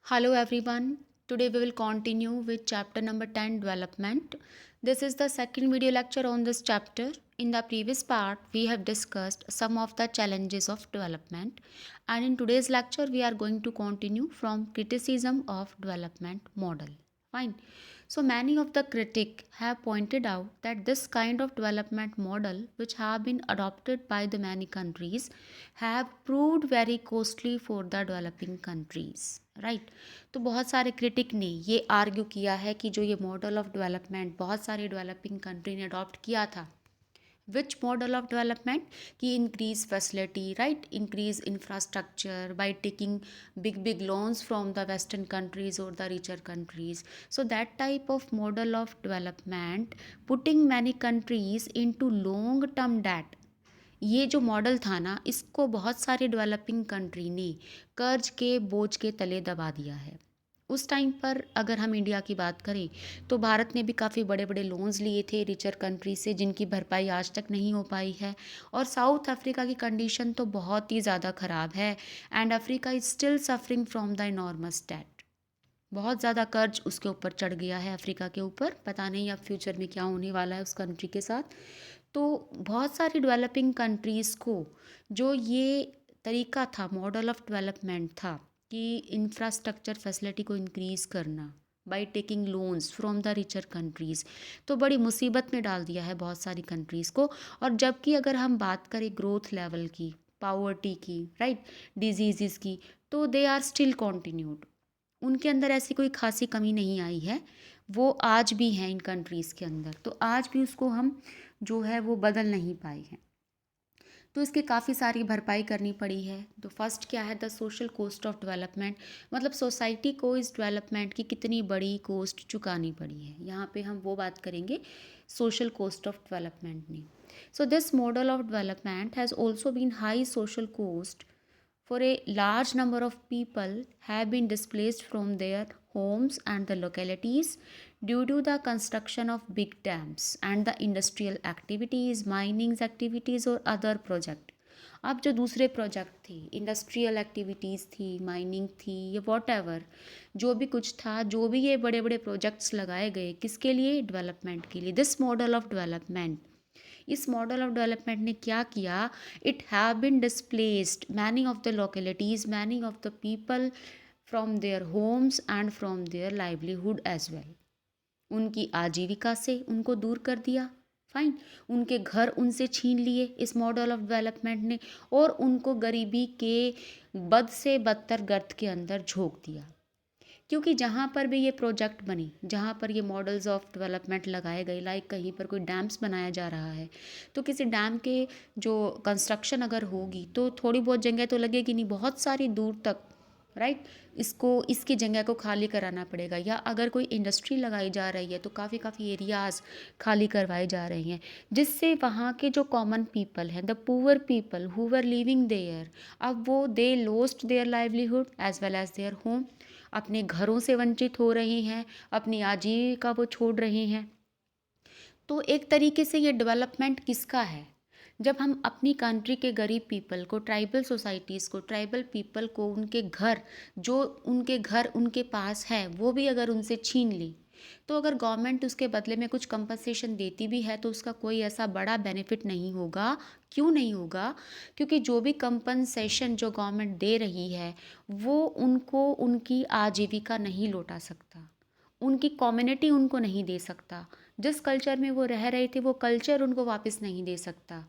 Hello everyone. Today we will continue with chapter number 10 development. This is the second video lecture on this chapter. In the previous part we have discussed some of the challenges of development, and in today's lecture we are going to continue from criticism of development model. Fine. So many of the critics have pointed out that this kind of development model which have been adopted by the many countries have proved very costly for the developing countries, right? तो बहुत सारे critic ने ये argue किया है कि जो ये मॉडल ऑफ डेवलपमेंट बहुत सारे डेवलपिंग कंट्री ने अडॉप्ट किया था, which model of development ki increase facility, right, increase infrastructure by taking big loans from the western countries or the richer countries. So that type of model of development putting many countries into long term debt, ये जो model था ना, इसको बहुत सारे developing country ने कर्ज के बोझ के तले दबा दिया है। उस टाइम पर अगर हम इंडिया की बात करें तो भारत ने भी काफ़ी बड़े बड़े लोन्स लिए थे रिचर कंट्री से, जिनकी भरपाई आज तक नहीं हो पाई है। और साउथ अफ्रीका की कंडीशन तो बहुत ही ज़्यादा ख़राब है, and Africa is still suffering from the enormous debt. बहुत ज़्यादा कर्ज उसके ऊपर चढ़ गया है अफ्रीका के ऊपर, पता नहीं अब फ्यूचर में क्या होने वाला है उस कंट्री के साथ। तो बहुत सारी डेवलपिंग कंट्रीज़ को जो ये तरीका था, मॉडल ऑफ डेवलपमेंट था कि इंफ्रास्ट्रक्चर फैसिलिटी को इंक्रीज़ करना by taking loans from the richer countries, तो बड़ी मुसीबत में डाल दिया है बहुत सारी कंट्रीज़ को। और जबकि अगर हम बात करें ग्रोथ लेवल की, पावर्टी की, राइट, डिजीज़ की, तो दे आर स्टिल कॉन्टिन्यूड। उनके अंदर ऐसी कोई खासी कमी नहीं आई है, वो आज भी हैं इन कंट्रीज़ के अंदर, तो आज भी उसको हम जो है वो बदल नहीं पाए हैं। तो इसके काफ़ी सारी भरपाई करनी पड़ी है। तो फर्स्ट क्या है, the social cost of development, मतलब सोसाइटी को इस डेवलपमेंट की कितनी बड़ी कॉस्ट चुकानी पड़ी है। यहाँ पे हम वो बात करेंगे सोशल कॉस्ट ऑफ डेवलपमेंट में। So this model of development has also been high social cost, for a large number of people have been displaced from their homes and the localities due to the construction of big dams and the industrial activities, mining activities or other project। अब जो दूसरे project थे, industrial activities थी, mining थी, या what ever जो भी कुछ था, जो भी ये बड़े बड़े प्रोजेक्ट्स लगाए गए, किसके लिए? डेवलपमेंट के लिए। दिस मॉडल ऑफ डेवलपमेंट, इस मॉडल ऑफ डेवलपमेंट ने क्या किया, it have been displaced many of the localities, many of the people from their homes and from their livelihood as well. उनकी आजीविका से उनको दूर कर दिया, फाइन, उनके घर उनसे छीन लिए इस मॉडल ऑफ डेवलपमेंट ने, और उनको गरीबी के बद से बदतर गर्त के अंदर झोंक दिया। क्योंकि जहाँ पर भी ये प्रोजेक्ट बने, जहाँ पर ये मॉडल्स ऑफ डेवलपमेंट लगाए गए, लाइक कहीं पर कोई डैम्स बनाया जा रहा है, तो किसी डैम के जो कंस्ट्रक्शन अगर होगी तो थोड़ी बहुत जगह तो लगेगी नहीं, बहुत सारी दूर तक, राइट, इसकी जगह को खाली कराना पड़ेगा। या अगर कोई इंडस्ट्री लगाई जा रही है तो काफ़ी एरियाज़ खाली करवाए जा रहे हैं, जिससे वहाँ के जो कॉमन पीपल हैं, the poor people who were living there, अब वो they lost their livelihood as well as their home, अपने घरों से वंचित हो रहे हैं, अपनी आजीविका वो छोड़ रहे हैं। तो एक तरीके से ये डेवलपमेंट किसका है, जब हम अपनी कंट्री के गरीब पीपल को, ट्राइबल सोसाइटीज़ को, ट्राइबल पीपल को, उनके घर, जो उनके घर उनके पास है, वो भी अगर उनसे छीन ली, तो अगर गवर्नमेंट उसके बदले में कुछ कंपनसेशन देती भी है तो उसका कोई ऐसा बड़ा बेनिफिट नहीं होगा। क्यों नहीं होगा? क्योंकि जो भी कंपनसेशन जो गवर्नमेंट दे रही है वो उनको उनकी आजीविका नहीं लौटा सकता, उनकी कम्युनिटी उनको नहीं दे सकता, जिस कल्चर में वो रह रहे थे वो कल्चर उनको वापस नहीं दे सकता।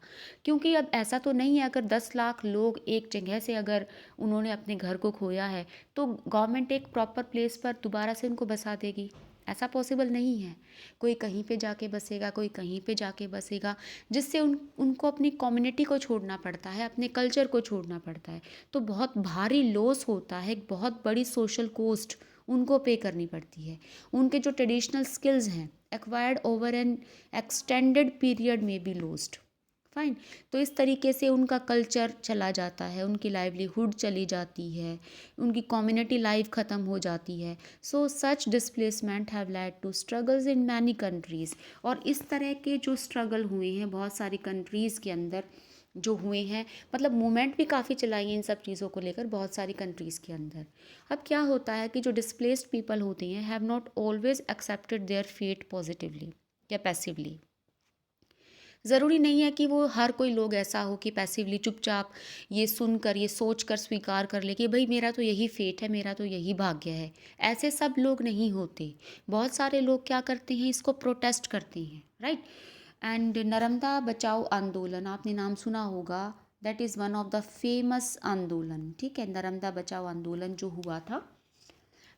क्योंकि अब ऐसा तो नहीं है, अगर 10 लाख लोग एक जगह से अगर उन्होंने अपने घर को खोया है तो गवर्नमेंट एक प्रॉपर प्लेस पर दोबारा से उनको बसा देगी, ऐसा पॉसिबल नहीं है। कोई कहीं पे जाके बसेगा, कोई कहीं पे जाके बसेगा, जिससे उनको अपनी कम्युनिटी को छोड़ना पड़ता है, अपने कल्चर को छोड़ना पड़ता है। तो बहुत भारी लॉस होता है, एक बहुत बड़ी सोशल कॉस्ट उनको पे करनी पड़ती है। उनके जो ट्रेडिशनल स्किल्स हैं acquired over N extended period में बी लॉस्ट, फाइन। तो इस तरीके से उनका कल्चर चला जाता है, उनकी लाइवलीहुड चली जाती है, उनकी कम्युनिटी लाइफ ख़त्म हो जाती है। So such displacement have led to struggles in many countries, और इस तरह के जो स्ट्रगल हुए हैं बहुत सारी कंट्रीज़ के अंदर, जो हुए हैं, मतलब मूवमेंट भी काफ़ी चलाई है इन सब चीज़ों को लेकर बहुत सारी कंट्रीज़ के अंदर। अब क्या होता है कि जो डिस्प्लेस्ड पीपल होते हैं have not always accepted their fate positively या पैसिवली। ज़रूरी नहीं है कि वो हर कोई लोग ऐसा हो कि पैसिवली चुपचाप ये सुनकर ये सोच कर स्वीकार कर ले कि भाई मेरा तो यही फेट है, मेरा तो यही भाग्य है। ऐसे सब लोग नहीं होते। बहुत सारे लोग क्या करते हैं, इसको प्रोटेस्ट करते हैं, राइट। एंड नर्मदा बचाओ आंदोलन आपने नाम सुना होगा। That is one of the famous आंदोलन, ठीक है। नर्मदा बचाओ आंदोलन जो हुआ था,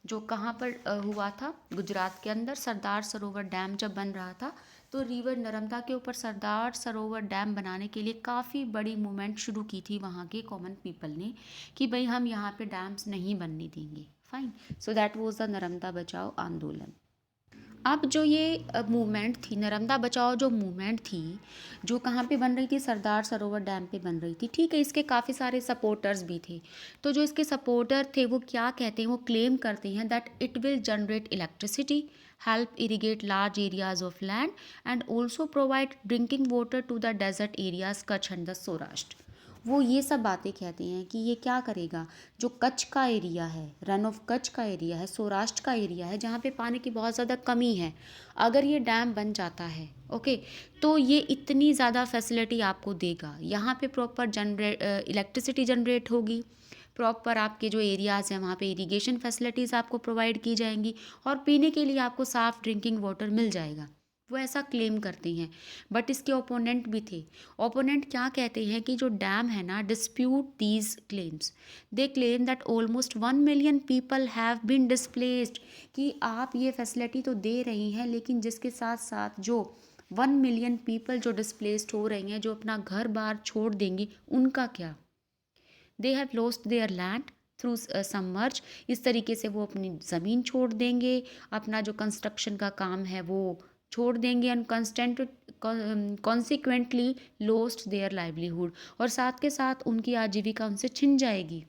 जो कहाँ पर हुआ था, गुजरात के अंदर सरदार सरोवर डैम जब बन रहा था, तो रिवर नर्मदा के ऊपर सरदार सरोवर डैम बनाने के लिए काफ़ी बड़ी मूवमेंट शुरू की थी वहाँ के कॉमन पीपल ने कि भाई हम यहाँ पे डैम्स नहीं बनने देंगे। Fine, so that was the Narmada बचाओ आंदोलन। अब जो ये मूवमेंट थी, नर्मदा बचाओ जो मूवमेंट थी, जो कहाँ पे बन रही थी, सरदार सरोवर डैम पे बन रही थी, ठीक है। इसके काफ़ी सारे सपोर्टर्स भी थे। तो जो इसके सपोर्टर थे वो क्या कहते हैं, वो क्लेम करते हैं that it will generate electricity, help irrigate large areas of land and also provide drinking water to the desert areas Kutch and the Saurashtra. वो ये सब बातें कहते हैं कि ये क्या करेगा, जो कच्छ का एरिया है, रन ऑफ कच्छ का एरिया है, सौराष्ट्र का एरिया है, जहाँ पे पानी की बहुत ज़्यादा कमी है, अगर ये डैम बन जाता है, ओके, तो ये इतनी ज़्यादा फैसिलिटी आपको देगा। यहाँ पे प्रॉपर इलेक्ट्रिसिटी जनरेट होगी, प्रॉपर आपके जो एरियाज़ हैं वहाँ पे इरिगेशन फैसिलिटीज़ आपको प्रोवाइड की जाएंगी और पीने के लिए आपको साफ़ ड्रिंकिंग वाटर मिल जाएगा। वो ऐसा क्लेम करते हैं। बट इसके ओपोनेंट भी थे। ओपोनेंट क्या कहते हैं कि जो डैम है ना, dispute these claims. They claim that almost 1 million people have been displaced, कि आप ये फैसिलिटी तो दे रही हैं लेकिन जिसके साथ साथ जो 1 मिलियन पीपल जो डिस्प्लेस्ड हो रही हैं, जो अपना घर बार छोड़ देंगी, उनका क्या। They have lost their land through submerge. इस तरीके से वो अपनी ज़मीन छोड़ देंगे, अपना जो कंस्ट्रक्शन का काम है वो छोड़ देंगे, and constant consequently lost their livelihood, और साथ के साथ उनकी आजीविका उनसे छिन जाएगी।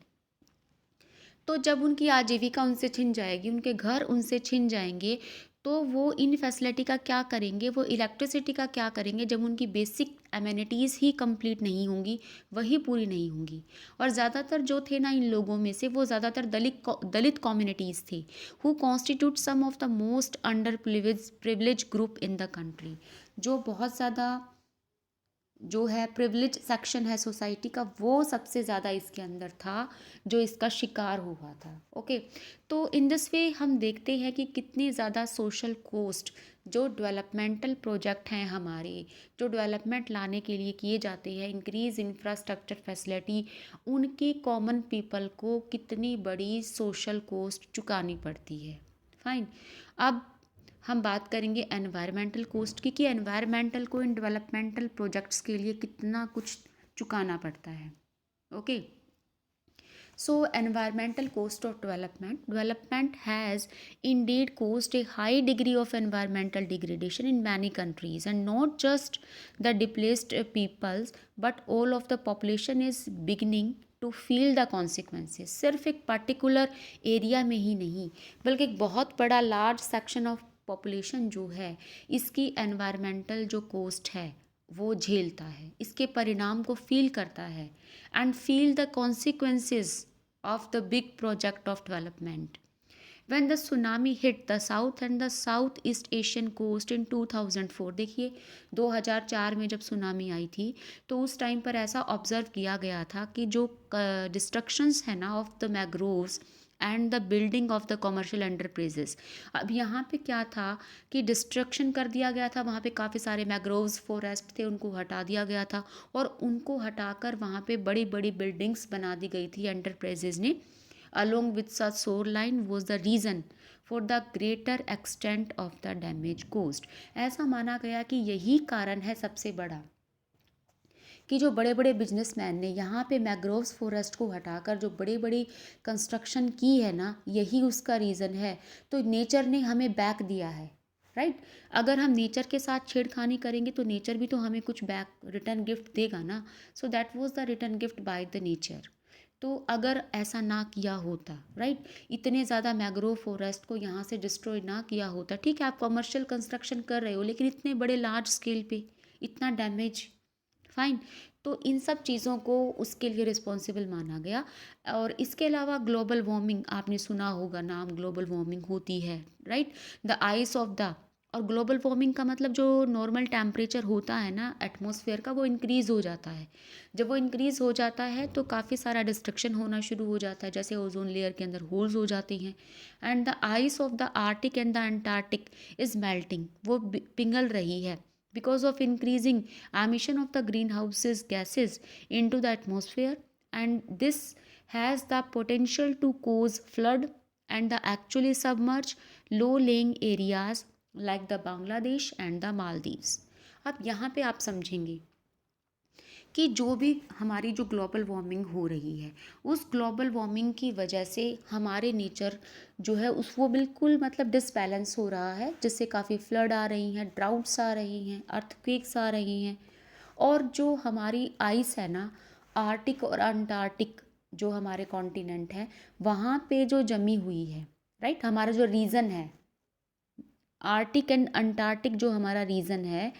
तो जब उनकी आजीविका उनसे छिन जाएगी, उनके घर उनसे छिन जाएंगे, तो वो इन फैसिलिटी का क्या करेंगे, वो इलेक्ट्रिसिटी का क्या करेंगे, जब उनकी बेसिक एमेनिटीज़ ही कंप्लीट नहीं होंगी, वही पूरी नहीं होंगी। और ज़्यादातर जो थे ना इन लोगों में से, वो ज़्यादातर दलित कम्युनिटीज़ थे, who constitute some of the most under privilege group in the country. जो बहुत ज़्यादा जो है प्रिविलेज सेक्शन है सोसाइटी का, वो सबसे ज़्यादा इसके अंदर था जो इसका शिकार हुआ था। ओके, तो इन दिस वे हम देखते हैं कि कितनी ज़्यादा सोशल कोस्ट जो डेवलपमेंटल प्रोजेक्ट हैं हमारे, जो डेवलपमेंट लाने के लिए किए जाते हैं, इंक्रीज़ इंफ्रास्ट्रक्चर फैसिलिटी, उनकी कॉमन पीपल को कितनी बड़ी सोशल कोस्ट चुकानी पड़ती है। फाइन, अब हम बात करेंगे एनवायरमेंटल कोस्ट की, कि एनवायरमेंटल को इन डेवलपमेंटल प्रोजेक्ट्स के लिए कितना कुछ चुकाना पड़ता है। Okay, so environmental cost of development has indeed caused a high degree of environmental degradation in many countries, and not just the displaced peoples but all of the population is beginning to feel the consequences. सिर्फ एक particular area में ही नहीं, बल्कि एक बहुत बड़ा large section of population जो है, इसकी एनवायरमेंटल जो कोस्ट है वो झेलता है, इसके परिणाम को फील करता है, and feel the consequences of the big project of development. When the tsunami hit the south and the Southeast Asian coast in 2004, देखिए 2004 में जब सुनामी आई थी, तो उस टाइम पर ऐसा ऑब्जर्व किया गया था कि जो डिस्ट्रक्शंस है ना of the mangroves and the building of the commercial enterprises. अब यहाँ पे क्या था कि डिस्ट्रक्शन कर दिया गया था, वहाँ पे काफ़ी सारे मैग्रोव्स फॉरेस्ट थे, उनको हटा दिया गया था, और उनको हटाकर वहाँ पे बड़ी बड़ी बिल्डिंग्स बना दी गई थी एंटरप्राइजेज ने। along with such shoreline was the reason for the greater extent of the damage caused। ऐसा माना गया कि यही कारण है सबसे बड़ा, कि जो बड़े बड़े बिजनेसमैन ने यहाँ पे मैग्रोव्स फॉरेस्ट को हटाकर जो बड़ी बड़ी कंस्ट्रक्शन की है ना, यही उसका रीज़न है। तो नेचर ने हमें बैक दिया है, राइट। अगर हम नेचर के साथ छेड़खानी करेंगे तो नेचर भी तो हमें कुछ बैक रिटर्न गिफ्ट देगा ना। So that was the return gift by the nature. तो अगर ऐसा ना किया होता, राइट, इतने ज़्यादा मैग्रोव फॉरेस्ट को यहाँ से डिस्ट्रॉय ना किया होता, ठीक है आप कमर्शियल कंस्ट्रक्शन कर रहे हो लेकिन इतने बड़े लार्ज स्केल पे इतना डैमेज, फाइन, तो इन सब चीज़ों को उसके लिए रिस्पॉन्सिबल माना गया। और इसके अलावा ग्लोबल वार्मिंग, आपने सुना होगा नाम, ग्लोबल वार्मिंग होती है, right. The ice of the, और ग्लोबल वार्मिंग का मतलब जो नॉर्मल टेम्परेचर होता है ना एटमॉस्फेयर का, वो इंक्रीज़ हो जाता है। जब वो इंक्रीज़ हो जाता है तो काफ़ी सारा डिस्ट्रक्शन होना शुरू हो जाता है, जैसे ओजोन लेयर के अंदर होल्स हो जाते हैं। And the ice of the Arctic and the Antarctic is melting, वो पिघल रही है because of increasing emission of the greenhouse gases into the atmosphere, and this has the potential to cause flood and the actually submerge low lying areas like the Bangladesh and the Maldives। अब यहाँ पे आप समझेंगे कि जो भी हमारी जो ग्लोबल वार्मिंग हो रही है, उस ग्लोबल वार्मिंग की वजह से हमारे नेचर जो है उस वो बिल्कुल मतलब डिसबैलेंस हो रहा है, जिससे काफ़ी फ्लड आ रही हैं, ड्राउट्स आ रही हैं, अर्थक्वेक्स आ रही हैं। और जो हमारी आइस है ना, आर्टिक और अंटार्कटिक जो हमारे कॉन्टिनेंट है, वहाँ पे जो जमी हुई है, राइट, हमारा जो रीजन है आर्टिक एंड अंटार्कटिक, जो हमारा रीजन है,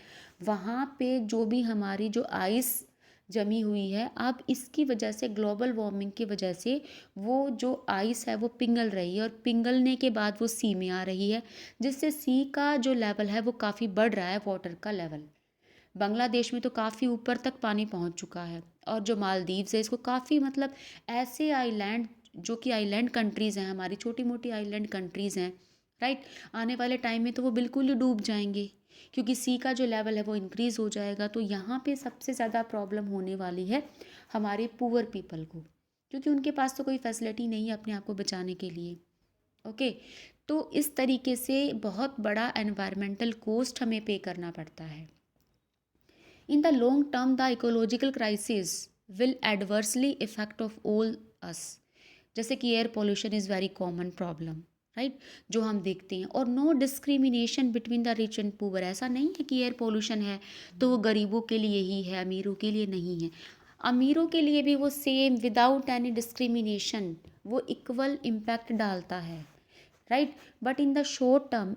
वहाँ पे जो भी हमारी जो आइस जमी हुई है, अब इसकी वजह से ग्लोबल वार्मिंग की वजह से वो जो आइस है वो पिघल रही है, और पिघलने के बाद वो सी में आ रही है, जिससे सी का जो लेवल है वो काफ़ी बढ़ रहा है, वाटर का लेवल। बांग्लादेश में तो काफ़ी ऊपर तक पानी पहुंच चुका है, और जो मालदीव्स है इसको काफ़ी मतलब ऐसे आइलैंड, जो कि आइलैंड कंट्रीज़ हैं, हमारी छोटी मोटी आइलैंड कंट्रीज़ हैं, राइट, आने वाले टाइम में तो वो बिल्कुल ही डूब जाएंगे, क्योंकि सी का जो लेवल है वो इंक्रीज़ हो जाएगा। तो यहाँ पे सबसे ज़्यादा प्रॉब्लम होने वाली है हमारे पुअर पीपल को, क्योंकि उनके पास तो कोई फैसिलिटी नहीं है अपने आप को बचाने के लिए। ओके, तो इस तरीके से बहुत बड़ा एनवायरमेंटल कॉस्ट हमें पे करना पड़ता है। In the long term, the ecological crisis will adversely affect of all us। जैसे कि air pollution is very common problem, right, जो हम देखते हैं। और no discrimination between the rich and poor, ऐसा नहीं है कि एयर पोल्यूशन है तो वो गरीबों के लिए ही है, अमीरों के लिए नहीं है। अमीरों के लिए भी वो सेम विदाउट एनी डिस्क्रिमिनेशन वो इक्वल इम्पैक्ट डालता है, right? But in the short term,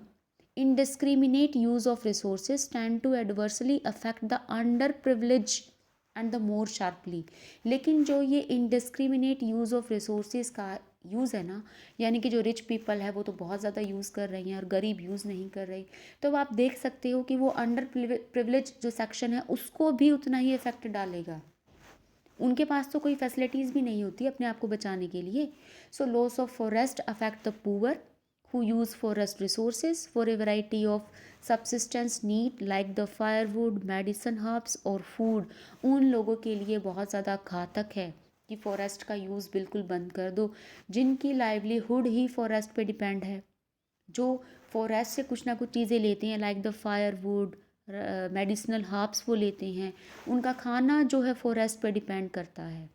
indiscriminate use of resources tend to adversely affect the underprivileged and the more sharply। लेकिन जो ये indiscriminate use of resources का यूज़ है ना, यानी कि जो रिच पीपल है वो तो बहुत ज़्यादा यूज़ कर रही हैं और गरीब यूज़ नहीं कर रही, तो आप देख सकते हो कि वो अंडर प्रिविलेज जो सेक्शन है उसको भी उतना ही इफेक्ट डालेगा। उनके पास तो कोई फैसिलिटीज़ भी नहीं होती अपने आप को बचाने के लिए। So loss of forest affect the poor who use forest resources for a variety of subsistence need like the firewood, medicine herbs और food। उन लोगों के लिए बहुत ज़्यादा घातक है कि फॉरेस्ट का यूज़ बिल्कुल बंद कर दो, जिनकी लाइवलीहुड ही फॉरेस्ट पे डिपेंड है, जो फॉरेस्ट से कुछ ना कुछ चीज़ें लेते हैं, like the firewood, medicinal herbs वो लेते हैं, उनका खाना जो है फॉरेस्ट पे डिपेंड करता है।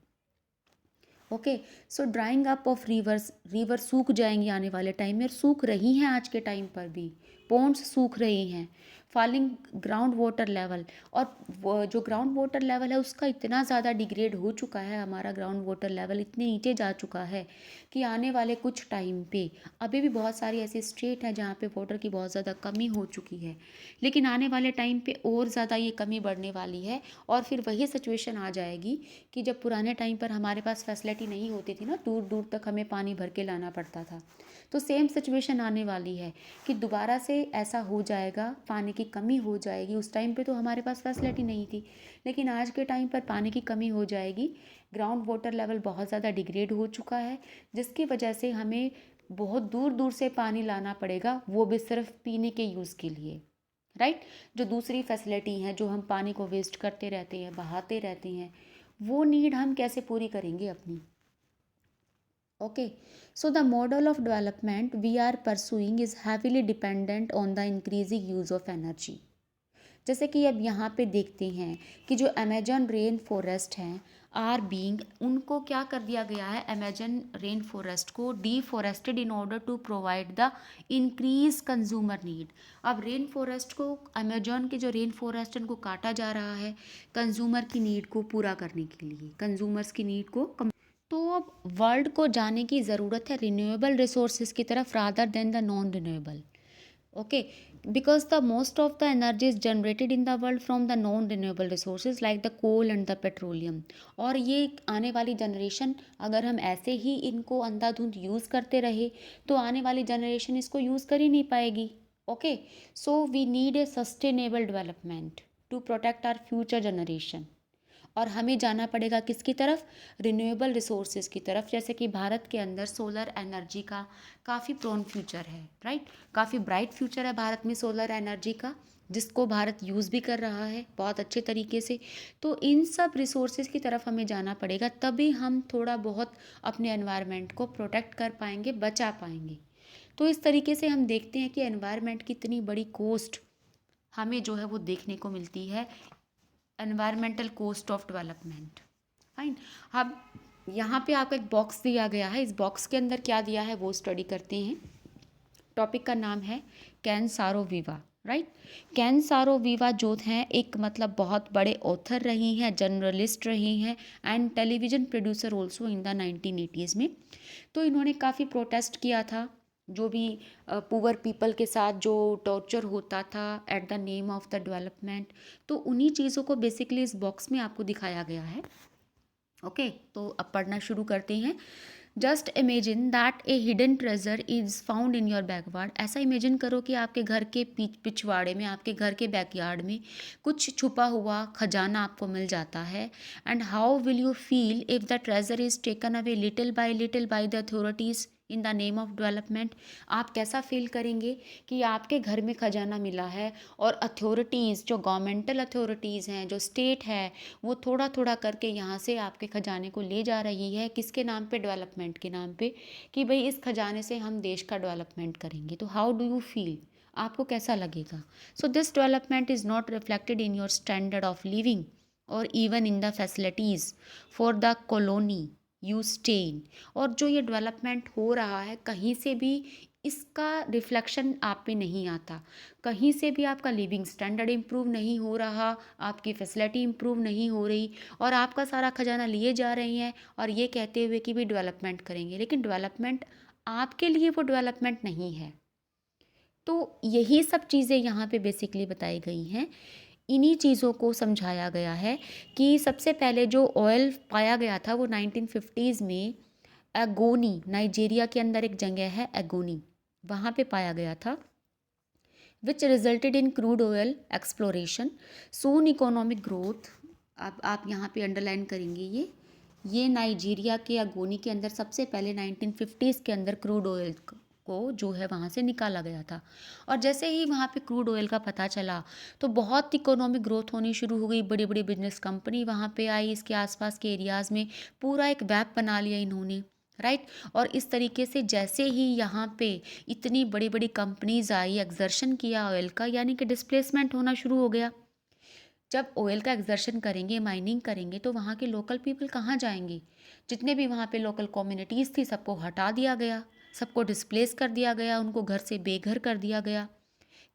Okay, so drawing up of reverse, river सूख जाएंगी आने वाले टाइम में, सूख रही हैं आज के टाइम पर भी, पॉन्ड्स सूख रही हैं। फॉलिंग ग्राउंड वाटर लेवल, और वो जो ग्राउंड वाटर लेवल है उसका इतना ज़्यादा डिग्रेड हो चुका है, हमारा ग्राउंड वाटर लेवल इतने नीचे जा चुका है कि आने वाले कुछ टाइम पे, अभी भी बहुत सारी ऐसी स्टेट हैं जहाँ पे वाटर की बहुत ज़्यादा कमी हो चुकी है, लेकिन आने वाले टाइम पे और ज़्यादा ये कमी बढ़ने वाली है। और फिर वही सिचुएशन आ जाएगी कि जब पुराने टाइम पर हमारे पास फैसिलिटी नहीं होती थी ना, दूर दूर तक हमें पानी भर के लाना पड़ता था, तो सेम सिचुएशन आने वाली है कि दोबारा से ऐसा हो जाएगा, पानी की कमी हो जाएगी। उस टाइम पे तो हमारे पास फैसिलिटी नहीं थी, लेकिन आज के टाइम पर पानी की कमी हो जाएगी, ग्राउंड वाटर लेवल बहुत ज़्यादा डिग्रेड हो चुका है, जिसकी वजह से हमें बहुत दूर दूर से पानी लाना पड़ेगा, वो भी सिर्फ पीने के यूज़ के लिए, राइट। जो दूसरी फैसिलिटी हैं, जो हम पानी को वेस्ट करते रहते हैं, बहाते रहते हैं, वो नीड हम कैसे पूरी करेंगे अपनी। Okay, so the model of development we are pursuing is heavily dependent on the increasing use of energy. जैसे कि अब यहाँ पे देखते हैं कि जो अमेजन रेन फॉरेस्ट हैं आर बीइंग, उनको क्या कर दिया गया है, अमेजन रेन फॉरेस्ट को deforested in order to provide the increase consumer need. अब रेन फॉरेस्ट को, अमेजन के जो रेन फॉरेस्ट उनको काटा जा रहा है कंज्यूमर की नीड को पूरा करने के लिए, कंज्यूमर्स की नीड को तो अब वर्ल्ड को जाने की ज़रूरत है रिन्यूएबल रिसोर्सेज की तरफ rather than the non renewable. okay, because the most of the energy is generated in the world from the non renewable resources like the coal and the petroleum. और ये आने वाली जनरेशन, अगर हम ऐसे ही इनको अंधाधुंध यूज़ करते रहे तो आने वाली जनरेशन इसको यूज़ कर ही नहीं पाएगी. Okay, so we need a sustainable development to protect our future generation. और हमें जाना पड़ेगा किसकी तरफ, रिन्यूएबल रिसोर्सेज की तरफ. जैसे कि भारत के अंदर सोलर एनर्जी का काफ़ी प्रोन फ्यूचर है, राइट. काफ़ी ब्राइट फ्यूचर है भारत में सोलर एनर्जी का, जिसको भारत यूज़ भी कर रहा है बहुत अच्छे तरीके से. तो इन सब रिसोर्सेज की तरफ हमें जाना पड़ेगा, तभी हम थोड़ा बहुत अपने एनवायरनमेंट को प्रोटेक्ट कर पाएंगे, बचा पाएंगे. तो इस तरीके से हम देखते हैं कि एनवायरनमेंट की इतनी बड़ी कोस्ट हमें जो है वो देखने को मिलती है, environmental cost of development. Fine. अब यहाँ पे आपको एक बॉक्स दिया गया है, इस बॉक्स के अंदर क्या दिया है वो स्टडी करते हैं. टॉपिक का नाम है कैन सारोवीवा, राइट. कैन सारोवीवा जो हैं एक मतलब बहुत बड़े ऑथर रही हैं, जर्नलिस्ट रही हैं and television producer also in the 1980s में. तो इन्होंने काफ़ी प्रोटेस्ट किया था, जो भी पुअर पीपल के साथ जो टॉर्चर होता था at the name of the development. तो उन्हीं चीज़ों को बेसिकली इस बॉक्स में आपको दिखाया गया है. ओके, तो अब पढ़ना शुरू करते हैं. Just imagine that A hidden treasure is found in your backyard. ऐसा इमेजिन करो कि आपके घर के पिछवाड़े में, आपके घर के बैकयार्ड में कुछ छुपा हुआ खजाना आपको मिल जाता है. And how will you feel if the treasure is taken away little by the authorities in the name of development. आप कैसा फील करेंगे कि आपके घर में खजाना मिला है और अथॉरिटीज़, जो गवर्नमेंटल अथॉरिटीज़ हैं, जो स्टेट है, वो थोड़ा थोड़ा करके यहाँ से आपके खजाने को ले जा रही है. किसके नाम पे, डेवलपमेंट के नाम पे, कि भाई इस खजाने से हम देश का डेवलपमेंट करेंगे. तो हाउ डू यू फील, आपको कैसा लगेगा. So this development is not reflected in your standard of living और even in the facilities for the colony you stay in. और जो ये डेवलपमेंट हो रहा है, कहीं से भी इसका रिफ्लेक्शन आप पे नहीं आता. कहीं से भी आपका लिविंग स्टैंडर्ड इम्प्रूव नहीं हो रहा, आपकी फैसिलिटी इम्प्रूव नहीं हो रही, और आपका सारा खजाना लिए जा रहे हैं और ये कहते हुए कि भी डेवलपमेंट करेंगे. लेकिन डेवलपमेंट आपके लिए वो डेवलपमेंट नहीं है. तो यही सब चीज़ें यहाँ पे बेसिकली बताई गई हैं. इन्हीं चीज़ों को समझाया गया है कि सबसे पहले जो ऑयल पाया गया था वो 1950s में एगोनी, नाइजीरिया के अंदर एक जगह है एगोनी, वहाँ पे पाया गया था. विच resulted in crude oil exploration, soon economic growth. अब आप यहाँ पे अंडरलाइन करेंगे ये नाइजीरिया के एगोनी के अंदर सबसे पहले 1950s के अंदर क्रूड ऑयल को जो है वहाँ से निकाला गया था. और जैसे ही वहाँ पे क्रूड ऑयल का पता चला तो बहुत इकोनॉमिक ग्रोथ होनी शुरू हो गई. बड़ी बड़ी बिजनेस कंपनी वहाँ पे आई, इसके आसपास के एरियाज़ में पूरा एक वेब बना लिया इन्होंने, राइट. और इस तरीके से जैसे ही यहाँ पे इतनी बड़ी बड़ी कंपनीज आई, एक्सर्शन किया ऑयल का, यानी कि डिस्प्लेसमेंट होना शुरू हो गया. जब ऑयल का एक्सर्शन करेंगे, माइनिंग करेंगे, तो वहाँ के लोकल पीपल कहाँ जाएंगे. जितने भी वहाँ पे लोकल कम्युनिटीज़ थी सबको हटा दिया गया, सबको डिस्प्लेस कर दिया गया, उनको घर से बेघर कर दिया गया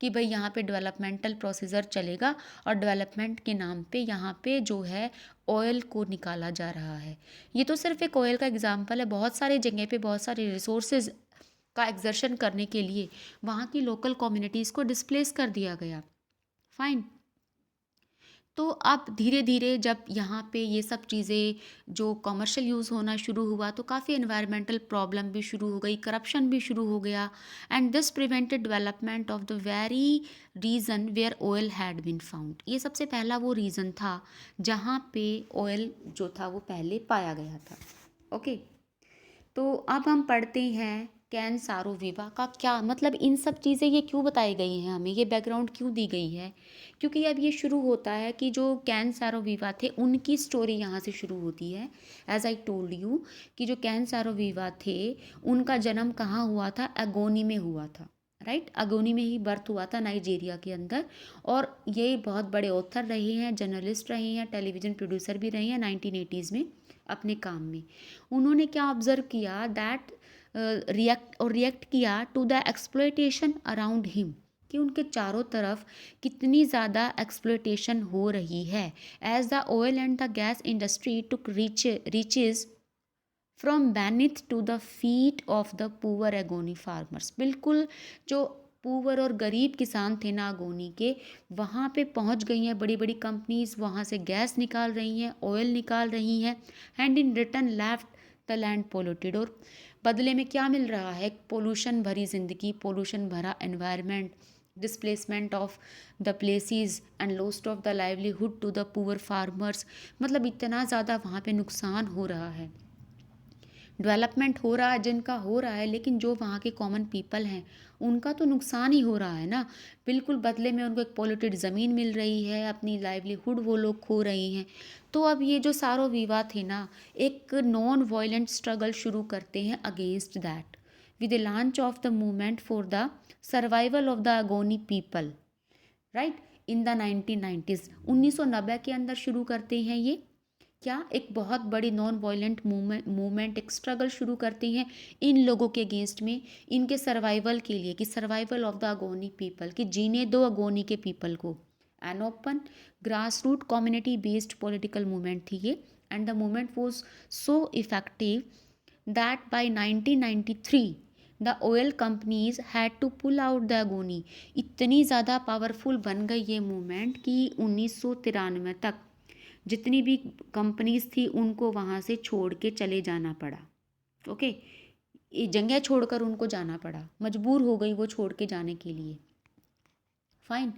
कि भाई यहाँ पे डेवलपमेंटल प्रोसीजर चलेगा और डेवलपमेंट के नाम पे यहाँ पे जो है ऑयल को निकाला जा रहा है. ये तो सिर्फ एक ऑयल का एग्जाम्पल है. बहुत सारे जगह पे बहुत सारे रिसोर्सेज का एक्सर्शन करने के लिए वहाँ की लोकल कम्युनिटीज़ को डिस्प्लेस कर दिया गया. फाइन. तो अब धीरे धीरे जब यहाँ पे ये सब चीज़ें जो कमर्शियल यूज़ होना शुरू हुआ तो काफ़ी एनवायरमेंटल प्रॉब्लम भी शुरू हो गई, करप्शन भी शुरू हो गया. And this prevented development of the very region where oil had been found. ये सबसे पहला वो रीज़न था जहाँ पे ऑयल जो था वो पहले पाया गया था. ओके, तो अब हम पढ़ते हैं कैन सारोवीवा का क्या मतलब. इन सब चीज़ें ये क्यों बताई गई हैं हमें, ये बैकग्राउंड क्यों दी गई है, क्योंकि अब ये शुरू होता है कि जो कैन सारोवीवा थे उनकी स्टोरी यहाँ से शुरू होती है. एज आई टोल्ड यू कि जो कैन सारोवीवा थे उनका जन्म कहाँ हुआ था, एगोनी में हुआ था, राइट. अगोनी में ही बर्थ हुआ था नाइजीरिया के अंदर. और ये बहुत बड़े ऑथर रहे हैं, जर्नलिस्ट रहे हैं, टेलीविज़न प्रोड्यूसर भी रहे हैं 1980s में अपने काम में. उन्होंने क्या ऑब्जर्व किया दैट रिएक्ट किया to the exploitation around him, कि उनके चारों तरफ कितनी ज़्यादा एक्सप्लॉयटेशन हो रही है. As the oil and the gas industry took reaches from beneath to the feet of the poor agony farmers. बिल्कुल जो पुअर और गरीब किसान थे ना अगोनी के, वहाँ पे पहुँच गई हैं बड़ी बड़ी कंपनीज, वहाँ से गैस निकाल रही हैं, ऑयल निकाल रही हैं, and in return left the land polluted. और बदले में क्या मिल रहा है? पोल्यूशन भरी ज़िंदगी, पोल्यूशन भरा environment, displacement of the places and lost of the livelihood to the poor farmers. मतलब इतना ज़्यादा वहाँ पे नुकसान हो रहा है, डेवलपमेंट हो रहा है जिनका हो रहा है, लेकिन जो वहाँ के कॉमन पीपल हैं उनका तो नुकसान ही हो रहा है ना। बिल्कुल बदले में उनको एक पोल्यूटेड ज़मीन मिल रही है, अपनी लाइवलीहुड वो लोग खो रही हैं। तो अब ये जो सारो विवा थे ना, एक नॉन वायलेंट स्ट्रगल शुरू करते हैं against that with the launch of the movement for the survival of the Ogoni people, right, in the 1990s। 1990 के अंदर शुरू करते हैं ये क्या, एक बहुत बड़ी नॉन वायलेंट मूवमेंट, एक स्ट्रगल शुरू करते हैं इन लोगों के अगेंस्ट में, इनके सर्वाइवल के लिए, कि survival of the Ogoni people, कि जीने दो अगोनी के पीपल को। An open grass root community based political movement थी ये, and the movement was so effective that by 1993 the oil companies had to pull out the Ogoni. इतनी ज़्यादा powerful बन गई ये मूवमेंट कि 1993 तक जितनी भी कंपनीज थी उनको वहाँ से छोड़ के चले जाना पड़ा। ओके, ये जगह छोड़कर उनको जाना पड़ा, मजबूर हो गई वो छोड़ के जाने के लिए। फाइन।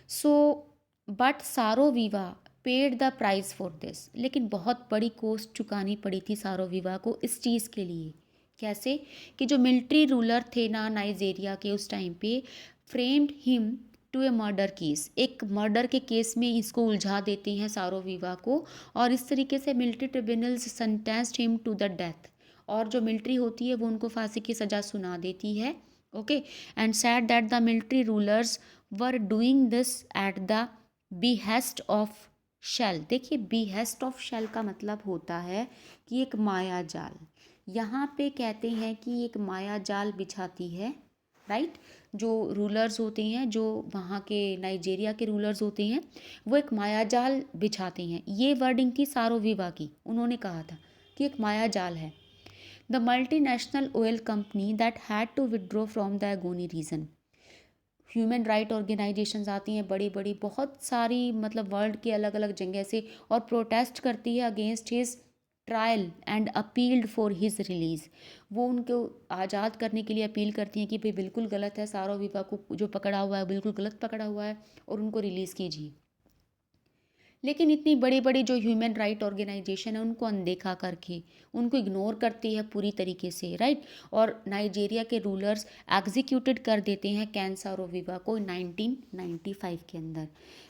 सो बट सारो विवा paid the price for this. लेकिन बहुत बड़ी कॉस्ट चुकानी पड़ी थी सारो विवा को इस चीज़ के लिए। कैसे? कि जो मिलिट्री रूलर थे ना नाइजेरिया के उस टाइम पे, framed him to a murder case, एक मर्डर के केस में इसको उलझा देते हैं सारो विवा को, और इस तरीके से military tribunals sentenced him to the death, और जो मिलिट्री होती है वो उनको फांसी की सज़ा सुना देती है। Okay, and said that the military rulers were doing this at the behest of Shell. देखिए, behest ऑफ शेल का मतलब होता है कि एक माया जाल। यहाँ पे कहते हैं कि एक माया जाल बिछाती है, राइट। जो रूलर्स होते हैं, जो वहाँ के नाइजेरिया के रूलर्स होते हैं, वो एक माया जाल बिछाते हैं। ये वर्डिंग थी सारो विवा की, उन्होंने कहा था कि एक माया जाल है। The multinational oil company that had to withdraw from the Ogoni region. Human right organisations आती हैं बड़ी बड़ी, बहुत सारी, मतलब वर्ल्ड के अलग अलग जगह से, और प्रोटेस्ट करती है against his trial and appealed for his release. वो उनको आज़ाद करने के लिए अपील करती हैं कि भाई बिल्कुल गलत है, सारो विवा को जो पकड़ा हुआ है बिल्कुल गलत पकड़ा हुआ है, और उनको रिलीज़ कीजिए। लेकिन इतनी बड़ी बड़ी जो ह्यूमन राइट ऑर्गेनाइजेशन है उनको अनदेखा करके, उनको इग्नोर करती है पूरी तरीके से, राइट। और नाइजेरिया के रूलर्स एग्जीक्यूटेड कर देते हैं कैन सारो विवा को 1995 के अंदर।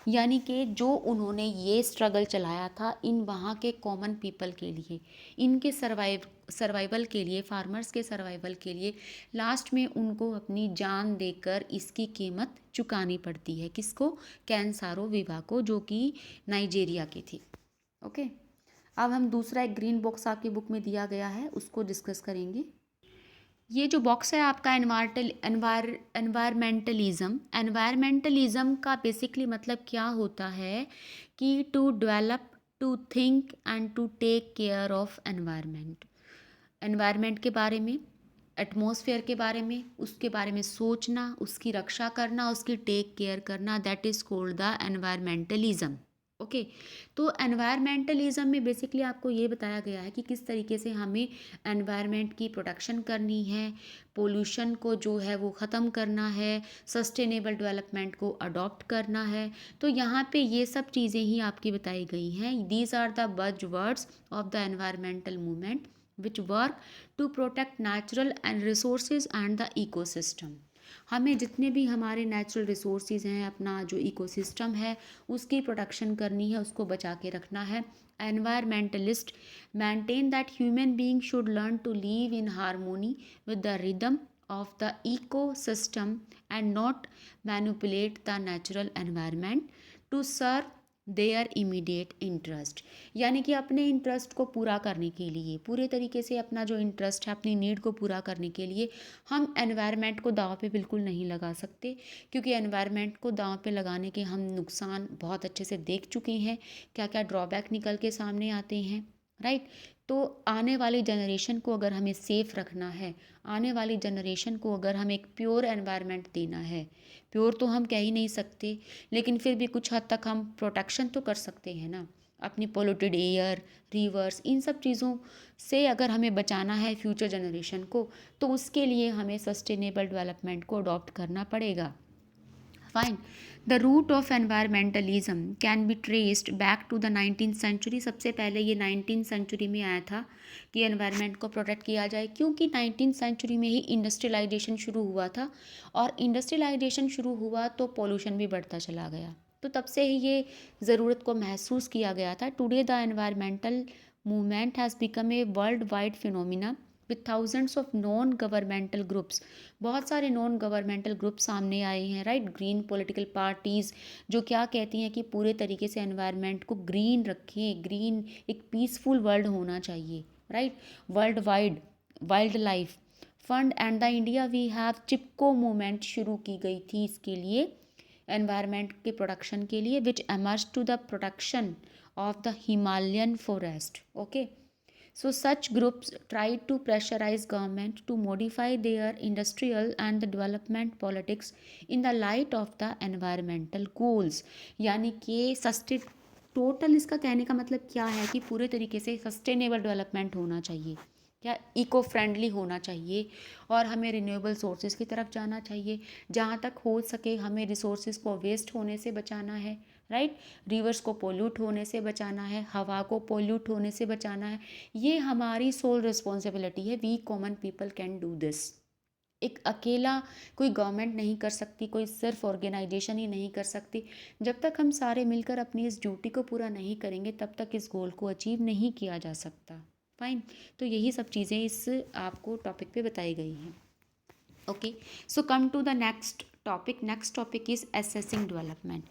यानी कि जो उन्होंने ये स्ट्रगल चलाया था इन वहाँ के कॉमन पीपल के लिए, इनके सर्वाइवल के लिए, फार्मर्स के सर्वाइवल के लिए, लास्ट में उनको अपनी जान देकर इसकी कीमत चुकानी पड़ती है। किसको? कैन सारो विवा को, जो कि नाइजेरिया की थी। ओके, अब हम दूसरा एक ग्रीन बॉक्स आपकी बुक में दिया गया है उसको डिस्कस करेंगे। ये जो बॉक्स है आपका एनवायरमेंटलिज्म का बेसिकली मतलब क्या होता है कि to develop, to think and to take care of environment के बारे में, एटमॉस्फेयर के बारे में, उसके बारे में सोचना, उसकी रक्षा करना, उसकी टेक केयर करना, that is called the environmentalism. Okay, तो एनवायरमेंटलिज्म में बेसिकली आपको ये बताया गया है कि किस तरीके से हमें एनवायरनमेंट की प्रोटेक्शन करनी है, पोल्यूशन को जो है वो ख़त्म करना है, सस्टेनेबल डेवलपमेंट को अडॉप्ट करना है। तो यहाँ पे ये सब चीज़ें ही आपकी बताई गई हैं। These are the buzz words of the environmental movement which work to protect natural and resources and the ecosystem. हमें जितने भी हमारे नेचुरल रिसोर्सेज हैं, अपना जो इकोसिस्टम है उसकी प्रोटेक्शन करनी है, उसको बचा के रखना है। Environmentalist maintain that human beings should learn to live in harmony with the rhythm of the ecosystem and not manipulate the natural environment to serve their immediate interest. यानी कि अपने इंटरेस्ट को पूरा करने के लिए, पूरे तरीके से अपना जो इंटरेस्ट है, अपनी नीड को पूरा करने के लिए हम एनवायरनमेंट को दांव पे बिल्कुल नहीं लगा सकते, क्योंकि एनवायरनमेंट को दांव पे लगाने के हम नुकसान बहुत अच्छे से देख चुके हैं, क्या क्या ड्रॉबैक निकल के सामने आते हैं। राइट। तो आने वाली जनरेशन को अगर हमें सेफ रखना है, आने वाली जनरेशन को अगर हम एक प्योर एनवायरनमेंट देना है, प्योर तो हम कह ही नहीं सकते, लेकिन फिर भी कुछ हद तक हम प्रोटेक्शन तो कर सकते हैं ना, अपनी पोल्यूटेड एयर, रिवर्स, इन सब चीज़ों से अगर हमें बचाना है फ्यूचर जनरेशन को, तो उसके लिए हमें सस्टेनेबल डेवलपमेंट को अडॉप्ट करना पड़ेगा। Fine. The root of environmentalism can be traced back to the 19th century. सबसे पहले ये 19th सेंचुरी में आया था कि एनवायरनमेंट को प्रोटेक्ट किया जाए, क्योंकि 19th सेंचुरी में ही इंडस्ट्रियलाइजेशन शुरू हुआ था, और इंडस्ट्रियलाइजेशन शुरू हुआ तो पोल्यूशन भी बढ़ता चला गया। तो तब से ही ये ज़रूरत को महसूस किया गया था। Today the environmental movement has become a world wide phenomena with thousands of non governmental groups. बहुत सारे नॉन गवर्नमेंटल ग्रुप सामने आए हैं, राइट। ग्रीन पॉलिटिकल पार्टीज़ जो क्या कहती हैं कि पूरे तरीके से एनवायरनमेंट को ग्रीन रखें, ग्रीन, एक पीसफुल वर्ल्ड होना चाहिए, right. World wide wild life fund and the India we have Chipko movement शुरू की गई थी इसके लिए, एनवायरनमेंट के प्रोटेक्शन के लिए, which emerge to the protection of the Himalayan forest. Okay, so such groups try to pressurize government to modify their industrial and the development politics in the light of the environmental goals। यानी कि total इसका कहने का मतलब क्या है कि पूरे तरीके से सस्टेनेबल डेवलपमेंट होना चाहिए, क्या इको फ्रेंडली होना चाहिए, और हमें रिन्यूएबल सोर्सेज की तरफ जाना चाहिए। जहाँ तक हो सके हमें रिसोर्सेज को वेस्ट होने से बचाना है, राइट। रिवर्स को पोल्यूट होने से बचाना है, हवा को पोल्यूट होने से बचाना है। ये हमारी सोल रिस्पॉन्सिबिलिटी है। We common people can do this. एक अकेला कोई गवर्नमेंट नहीं कर सकती, कोई सिर्फ ऑर्गेनाइजेशन ही नहीं कर सकती। जब तक हम सारे मिलकर अपनी इस ड्यूटी को पूरा नहीं करेंगे तब तक इस गोल को अचीव नहीं किया जा सकता। फाइन। तो यही सब चीज़ें इस आपको टॉपिक पे बताई गई हैं। Okay, so come to the next topic. Next topic is assessing development.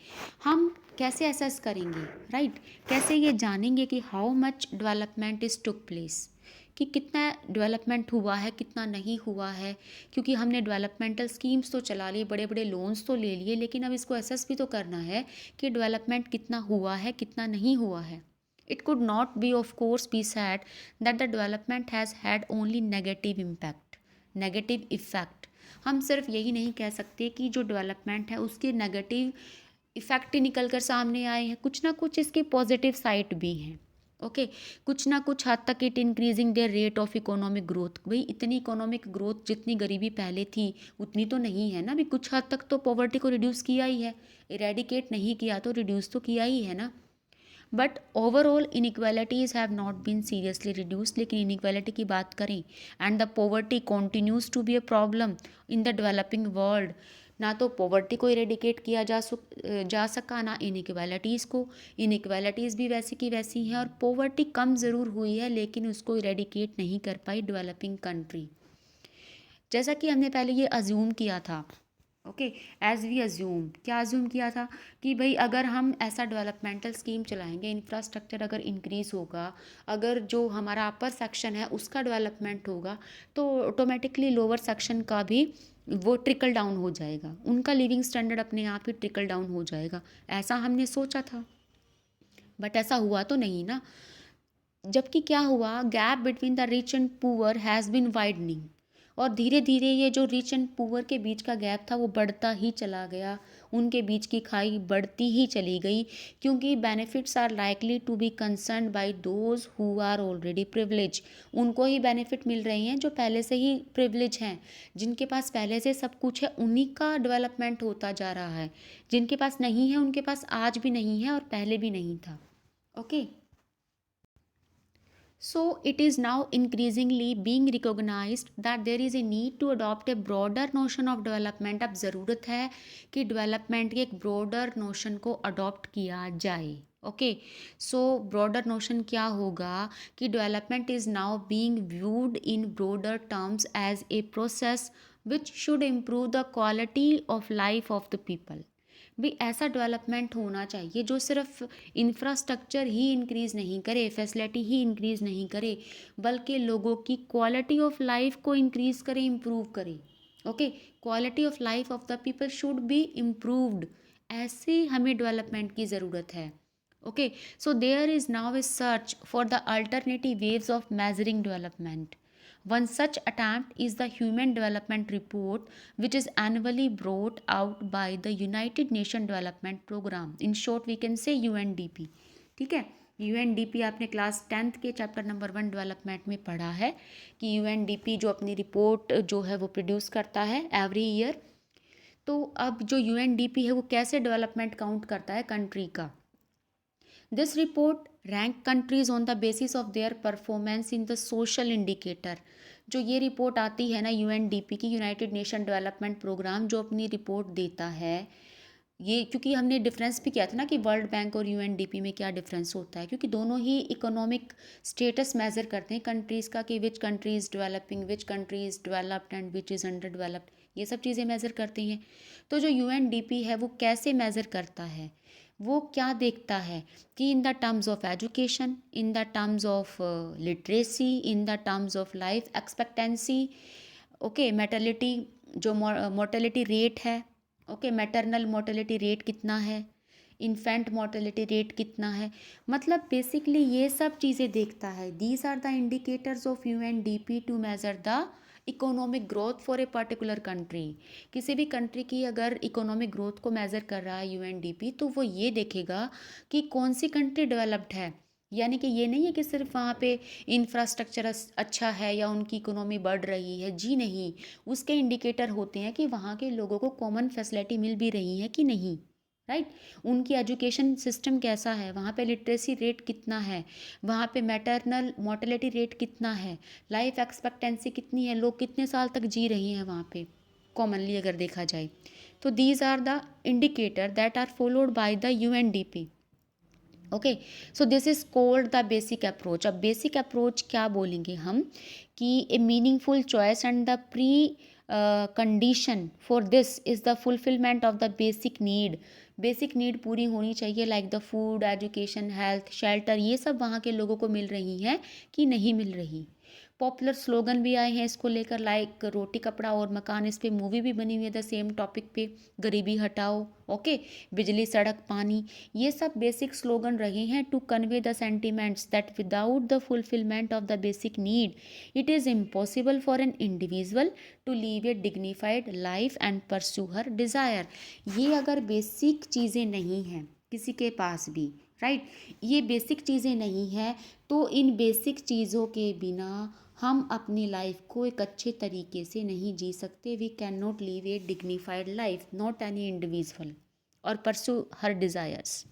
हम कैसे एसेस करेंगे, राइट। कैसे ये जानेंगे कि how much development is took place, कि कितना डेवलपमेंट हुआ है, कितना नहीं हुआ है। क्योंकि हमने डेवलपमेंटल स्कीम्स तो चला लिए, बड़े बड़े लोन्स तो ले लिए, लेकिन अब इसको एसेस भी तो करना है कि डेवलपमेंट कितना हुआ है, कितना नहीं हुआ है। It could not be, of course, be said that the development has had only negative impact, negative effect। हम सिर्फ यही नहीं कह सकते कि जो डेवलपमेंट है उसके नेगेटिव इफ़ेक्ट ही निकल कर सामने आए हैं, कुछ ना कुछ इसके पॉजिटिव साइड भी हैं। ओके, कुछ ना कुछ हद तक it increasing there rate of economic growth. भाई इतनी इकोनॉमिक ग्रोथ जितनी गरीबी पहले थी उतनी तो नहीं है ना, भी कुछ हद तक तो पॉवर्टी को रिड्यूस किया ही है, इरेडिकेट नहीं किया तो रिड्यूस तो किया ही है ना। But overall inequalities have not been seriously reduce. लेकिन इनइक्वालिटी की बात करें and the poverty continues to be a problem in the developing world. ना तो पॉवर्टी को इरेडिकेट किया जा सका, ना इनइक्वालिटीज़ को। इनइक्वालिटीज़ भी वैसी की वैसी हैं, और पॉवर्टी कम ज़रूर हुई है लेकिन उसको इरेडिकेट नहीं कर पाई डेवलपिंग कंट्री। जैसा कि हमने पहले ये अज्यूम किया था, ओके, एज वी अज्यूम, क्या अज्यूम किया था कि भाई अगर हम ऐसा डेवलपमेंटल स्कीम चलाएंगे, इंफ्रास्ट्रक्चर अगर इंक्रीज़ होगा, अगर जो हमारा अपर सेक्शन है उसका डेवलपमेंट होगा, तो ऑटोमेटिकली लोअर सेक्शन का भी वो ट्रिकल डाउन हो जाएगा, उनका लिविंग स्टैंडर्ड अपने आप ही ट्रिकल डाउन हो जाएगा। ऐसा हमने सोचा था, बट ऐसा हुआ तो नहीं ना। जबकि क्या हुआ, gap between the rich and poor has been widening, और धीरे धीरे ये जो रिच एंड पुअर के बीच का गैप था वो बढ़ता ही चला गया, उनके बीच की खाई बढ़ती ही चली गई, क्योंकि benefits are likely to be concern by those who are already privilege. उनको ही बेनिफिट मिल रहे हैं जो पहले से ही प्रिविलेज हैं, जिनके पास पहले से सब कुछ है उन्हीं का डेवलपमेंट होता जा रहा है। जिनके पास नहीं है उनके पास आज भी नहीं है और पहले भी नहीं था। Okay, so it is now increasingly being recognized that there is a need to adopt a broader notion of development। अब ज़रूरत है कि डेवलपमेंट के एक ब्रॉडर नोशन को अडॉप्ट किया जाए। ओके, सो ब्रॉडर नोशन क्या होगा कि development is now being viewed in broader terms as a process which should improve the quality of life of the people. भी ऐसा डेवलपमेंट होना चाहिए जो सिर्फ इंफ्रास्ट्रक्चर ही इंक्रीज़ नहीं करे, फैसिलिटी ही इंक्रीज़ नहीं करे, बल्कि लोगों की क्वालिटी ऑफ लाइफ को इंक्रीज़ करे, इम्प्रूव करे। Okay, quality of life of the people should be improved. ऐसे हमें डेवलपमेंट की ज़रूरत है। Okay, so there is now a search for the alternative ways of measuring development. One such attempt is the Human Development Report, which is annually brought out by the United Nations Development Program. In short, we can say UNDP. ठीक है, UNDP आपने class 10th के chapter number 1 development में पढ़ा है कि UNDP जो अपनी रिपोर्ट जो है वो प्रोड्यूस करता है एवरी ईयर। तो अब जो यूएनडीपी है वो कैसे डेवलपमेंट काउंट करता है कंट्री का। This report rank countries on the basis of their performance in the social indicator. जो ये रिपोर्ट आती है ना यूएनडीपी की, यूनाइटेड नेशन डेवलपमेंट प्रोग्राम, जो अपनी रिपोर्ट देता है, ये क्योंकि हमने डिफरेंस भी किया था ना कि वर्ल्ड बैंक और यूएनडीपी में क्या डिफरेंस होता है, क्योंकि दोनों ही इकोनॉमिक स्टेटस मेजर करते हैं कंट्रीज़ का कि which country is developing, which country is developed and which is under developed, ये सब चीज़ें मेज़र करते हैं। तो जो यूएनडीपी है वो कैसे मेज़र करता है, वो क्या देखता है कि in the terms of education, in the terms of literacy, in the terms of life expectancy, okay, maternity जो मोर्टेलिटी रेट है, ओके, मैटरनल मोर्टेलिटी रेट कितना है, इन्फेंट मोर्टेलिटी रेट कितना है, मतलब बेसिकली ये सब चीज़ें देखता है। These are the indicators of UNDP to measure the economic growth for a particular country. किसी भी कंट्री की अगर इकोनॉमिक ग्रोथ को मेज़र कर रहा है यूएनडीपी, तो वो ये देखेगा कि कौन सी कंट्री डेवलप्ड है। यानी कि ये नहीं है कि सिर्फ वहाँ पे इंफ्रास्ट्रक्चर अच्छा है या उनकी इकोनॉमी बढ़ रही है, जी नहीं। उसके इंडिकेटर होते हैं कि वहाँ के लोगों को कॉमन फैसिलिटी मिल भी रही है कि नहीं, राइट। उनकी एजुकेशन सिस्टम कैसा है, वहाँ पे लिटरेसी रेट कितना है, वहाँ पे मैटरनल मोर्टेलिटी रेट कितना है, लाइफ एक्सपेक्टेंसी कितनी है, लोग कितने साल तक जी रही हैं वहाँ पे कॉमनली अगर देखा जाए। तो these are the indicator that are followed by the UNDP. Okay, so this is called the basic approach. अब बेसिक अप्रोच क्या बोलेंगे हम कि a meaningful choice and the precondition for this is the fulfilment of the basic need. Basic need पूरी होनी चाहिए, like the food, education, health, shelter, ये सब वहाँ के लोगों को मिल रही हैं कि नहीं मिल रही। पॉपुलर स्लोगन भी आए हैं इसको लेकर, लाइक रोटी कपड़ा और मकान, इस पे मूवी भी बनी हुई है द सेम टॉपिक पे, गरीबी हटाओ, ओके, बिजली सड़क पानी, ये सब बेसिक स्लोगन रहे हैं to convey the sentiments that without the fulfilment of the basic need it is impossible for an individual to live a dignified life and pursue her desire. ये अगर बेसिक चीज़ें नहीं हैं किसी के पास भी, राइट, ये बेसिक चीज़ें नहीं हैं, तो इन बेसिक चीज़ों के बिना हम अपनी लाइफ को एक अच्छे तरीके से नहीं जी सकते। We can not live a dignified life, not any individual, और pursue her desires.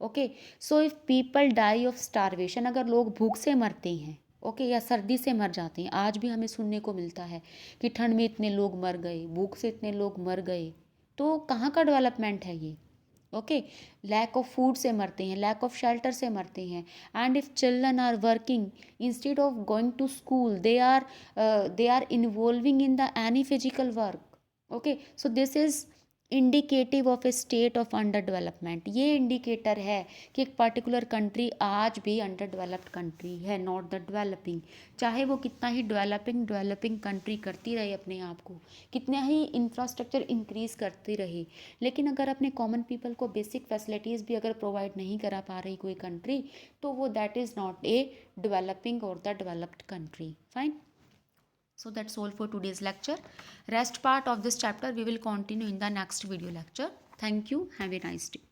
Okay, so if people die of starvation, अगर लोग भूख से मरते हैं, ओके, या सर्दी से मर जाते हैं, आज भी हमें सुनने को मिलता है कि ठंड में इतने लोग मर गए, भूख से इतने लोग मर गए, तो कहाँ का डेवलपमेंट है ये। ओके, लैक ऑफ फूड से मरते हैं, लैक ऑफ शेल्टर से मरते हैं, and if children are working instead of going to school they are involving in the any physical work. Okay, so this is indicative of a state of under development. ये indicator है कि एक particular country आज भी under developed country है, not the developing. चाहे वो कितना ही डेवलपिंग कंट्री करती रहे अपने आप को, कितना ही इंफ्रास्ट्रक्चर इंक्रीज करती रहे, लेकिन अगर अपने कॉमन पीपल को बेसिक फैसिलिटीज़ भी अगर प्रोवाइड नहीं करा पा रही कोई कंट्री, तो वो that is not a developing और the developed country. Fine, so that's all for today's lecture. Rest part of this chapter we will continue in the next video lecture. Thank you, have a nice day.